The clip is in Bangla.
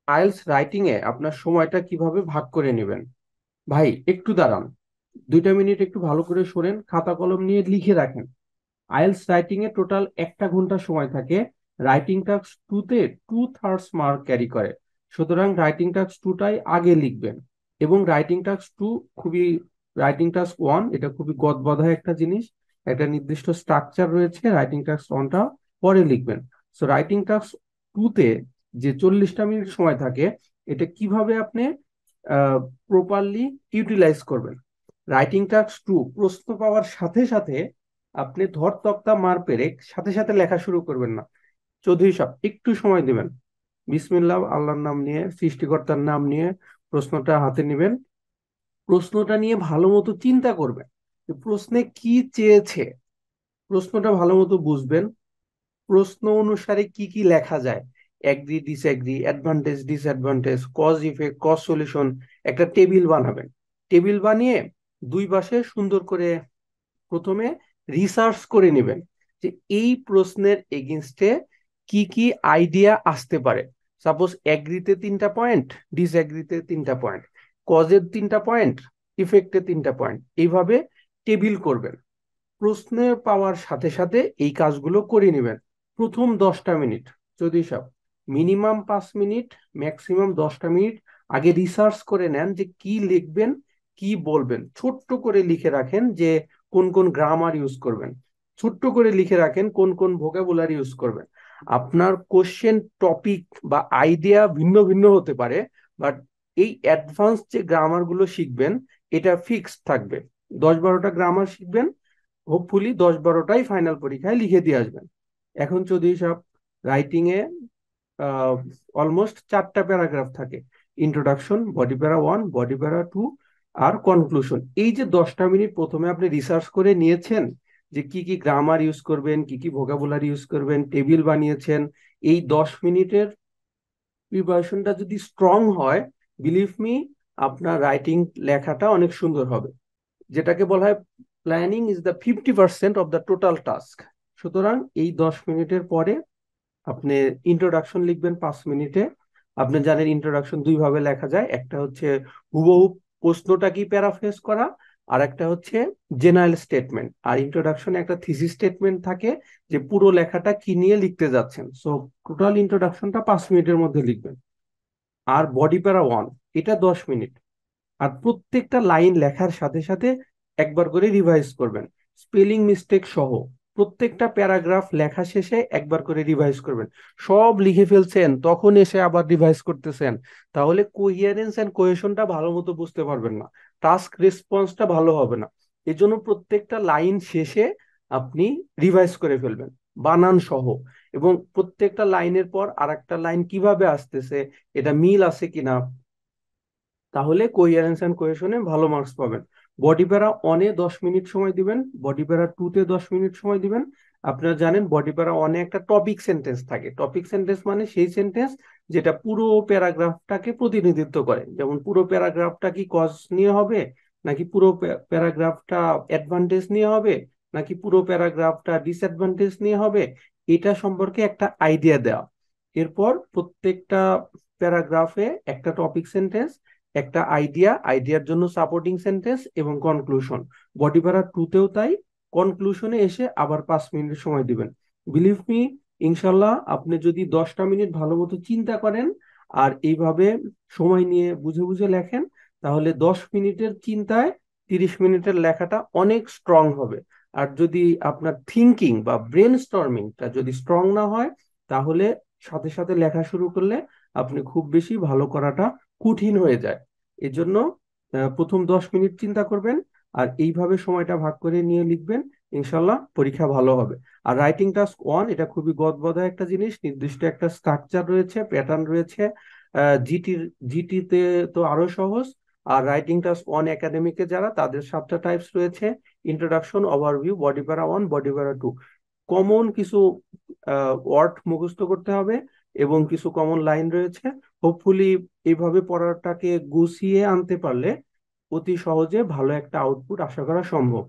আইএলটিএস রাইটিং এ আপনার সময়টা কিভাবে ভাগ করে নেবেন? ভাই একটু দাঁড়ান, 2টা মিনিট একটু ভালো করে শোনেন, খাতা কলম নিয়ে লিখে রাখেন। আইএলটিএস রাইটিং এ টোটাল 1 ঘন্টা সময় থাকে। রাইটিং টাস্ক টুতে 2/3 মার্ক ক্যারি করে। সুতরাং রাইটিং টাস্ক টুটাই আগে লিখবেন। এবং রাইটিং টাস্ক টু খুবই, রাইটিং টাস্ক ওয়ান এটা খুবই গদবাঁধা একটা জিনিস, একটা নির্দিষ্ট স্ট্রাকচার রয়েছে। রাইটিং টাস্ক ওয়ানটা পরে লিখবেন। সো রাইটিং টাস্ক টুতে যে 40টা মিনিট সময় থাকে, এটা কিভাবে আপনি প্রপারলি ইউটিলাইজ করবেন। রাইটিং টাস্ক টু প্রশ্ন পাওয়ার সাথে সাথে আপনি ধর তক্তা মার পেরেক সাথে সাথে লেখা শুরু করবেন না। চৌধুরী সাহেব একটু সময় দিবেন। বিসমিল্লাহ আল্লাহর নাম নিয়ে, সৃষ্টিকর্তার নাম নিয়ে প্রশ্নটা হাতে নেবেন। প্রশ্নটা নিয়ে ভালো মতো চিন্তা করবেন যে প্রশ্নে কি চেয়েছে। প্রশ্নটা ভালো মতো বুঝবেন। প্রশ্ন অনুসারে কি কি লেখা যায়, agree disagree, advantage disadvantage, cause effect, cause solution, একটা টেবিল বানাবেন। টেবিল বানিয়ে দুই পাশে সুন্দর করে প্রথমে রিসার্চ করে নেবেন যে এই প্রশ্নের এগেনস্টে কি কি আইডিয়া আসতে পারে। সাপোজ এগ্রিতে 3টা পয়েন্ট, ডিসএগ্রিতে 3টা পয়েন্ট, কজের 3টা পয়েন্ট, ইফেক্টে 3টা পয়েন্ট, এইভাবে টেবিল করবেন। প্রশ্ন পাওয়ার সাথে সাথে এই কাজগুলো করে নেবেন। প্রথম 10টা মিনিট, যদি সব মিনিমাম 5 মিনিট, ম্যাক্সিমাম 10টা মিনিট আগে রিসার্চ করে নেন যে কি লিখবেন, কি বলবেন। ছোট্ট করে লিখে রাখেন যে কোন কোন গ্রামার ইউজ করবেন। ছোট্ট করে লিখে রাখেন কোন কোন ভোকাবুলারি ইউজ করবেন। আপনার কোশ্চেন টপিক বা আইডিয়া ভিন্ন ভিন্ন হতে পারে, বাট এই অ্যাডভান্স যে গ্রামার গুলো শিখবেন এটা ফিক্সড থাকবে। 10-12টা গ্রামার শিখবেন, হোপফুলি 10-12টাই ফাইনাল পরীক্ষায় লিখে দিয়ে আসবেন। এখন চৌধুরী সাহেব, রাইটিং এ অলমোস্ট 4টা প্যারাগ্রাফ থাকে। Introduction, body para one, body para two, আর কনক্লুশন। এই যে 10টা মিনিট প্রথমে আপনি রিসার্চ করে নিয়েছেন যে কি কি গ্রামার ইউজ করবেন, কি কি ভোকাবুলারি ইউজ করবেন, টেবিল বানিয়েছেন, এই 10 মিনিটের প্রিপারেশনটা যদি স্ট্রং হয়, বিলিভ মি, আপনার রাইটিং লেখাটা অনেক সুন্দর হবে। যেটাকে বলা হয় planning is the 50% of the total task. সুতরাং এই 10 মিনিটের পরে আপনি ইন্ট্রোডাকশন লিখবেন 5 মিনিটে। আপনি জানেন ইন্ট্রোডাকশন দুই ভাবে লেখা যায়, একটা হচ্ছে হুবহু প্রশ্নটা কি প্যারাফ্রেজ করা, আর একটা হচ্ছে জেনারেল স্টেটমেন্ট। আর ইন্ট্রোডাকশনে একটা থিসিস স্টেটমেন্ট থাকে যে পুরো লেখাটা কি নিয়ে লিখতে যাচ্ছেন। সো টোটাল ইন্ট্রোডাকশনটা 5 মিনিটের মধ্যে লিখবেন। আর বডি প্যারা ওয়ান, এটা 10 মিনিট। আর প্রত্যেকটা লাইন লেখার সাথে সাথে একবার করে রিভাইজ করবেন, স্পেলিং মিস্টেক সহ। প্রত্যেকটা প্যারাগ্রাফ লেখা শেষে একবার করে রিভাইজ করবেন। সব লিখে ফেলছেন তখন এসে আবার রিভাইজ করতেছেন, তাহলে কোহিয়ারেন্স এন্ড কোহেশনটা ভালো মতো বুঝতে পারবেন না, টাস্ক রেসপন্সটা ভালো হবে না। এজন্য প্রত্যেকটা লাইন শেষে আপনি রিভাইজ করে ফেলবেন, বানান সহ। এবং প্রত্যেকটা লাইনের পর আরেকটা লাইন কিভাবে আসতেছে, এটা মিল আছে কিনা, তাহলে কোহিয়ারেন্স এন্ড কোহেশনে ভালো মার্কস পাবেন। বডি প্যারা অনে 10 মিনিট সময় দিবেন, বডি প্যারা টুতে 10 মিনিট সময় দিবেন। আপনারা জানেন বডি প্যারা অনে একটা টপিক সেন্টেন্স থাকে। টপিক সেন্টেন্স মানে সেই সেন্টেন্স যেটা পুরো প্যারাগ্রাফটাকে প্রতিনিধিত্ব করে। যেমন পুরো প্যারাগ্রাফটা কি কজ নিয়ে হবে, নাকি পুরো প্যারাগ্রাফটা অ্যাডভান্টেজ নিয়ে হবে, নাকি পুরো প্যারাগ্রাফটা ডিসঅ্যাডভান্টেজ নিয়ে হবে, এটা সম্পর্কে একটা আইডিয়া দেওয়া। এরপর প্রত্যেকটা প্যারাগ্রাফে একটা টপিক সেন্টেন্স, একটা আইডিয়া, আইডিয়ার জন্য সাপোর্টিং সেন্টেন্স এবং কনক্লুশন। বডি প্যারা টুতেও তাই। কনক্লুশনে এসে আবার 5 মিনিট সময় দিবেন। বিলিভ মি, ইনশাল্লাহ আপনি যদি 10টা মিনিট ভালো মতো চিন্তা করেন আর এইভাবে সময় নিয়ে বুঝে বুঝে লেখেন, তাহলে 10 মিনিটের চিন্তায় 30 মিনিটের লেখাটা অনেক স্ট্রং হবে। আর যদি আপনার থিঙ্কিং বা ব্রেন স্টর্মিংটা যদি স্ট্রং না হয়, তাহলে সাথে সাথে লেখা শুরু করলে আপনি খুব বেশি ভালো করাটা কঠিন হয়ে যায়। এজন্য প্রথম 10 মিনিট চিন্তা করবেন আর এইভাবে সময়টা ভাগ করে নিয়ে লিখবেন। ইনশাল্লাহ পরীক্ষা ভালো হবে। আর রাইটিং টাস্ক ওয়ান এটা খুবই গদবাঁধা একটা জিনিস, নির্দিষ্ট একটা স্ট্রাকচার রয়েছে, প্যাটার্ন রয়েছে। জিটির, জিটিতে তো আরো সহজ। আর রাইটিং টাস্ক ওয়ান একাডেমিকে যারা, তাদের 7টা টাইপস রয়েছে: introduction, overview, body para one, body para two. Common কিছু ওয়ার্ড মুখস্থ করতে হবে এবং কিছু কমন লাইন রয়েছে। হোপফুলি এইভাবে পড়াটাকে গুছিয়ে আনতে পারলে অতি সহজে ভালো একটা আউটপুট আশা করা সম্ভব।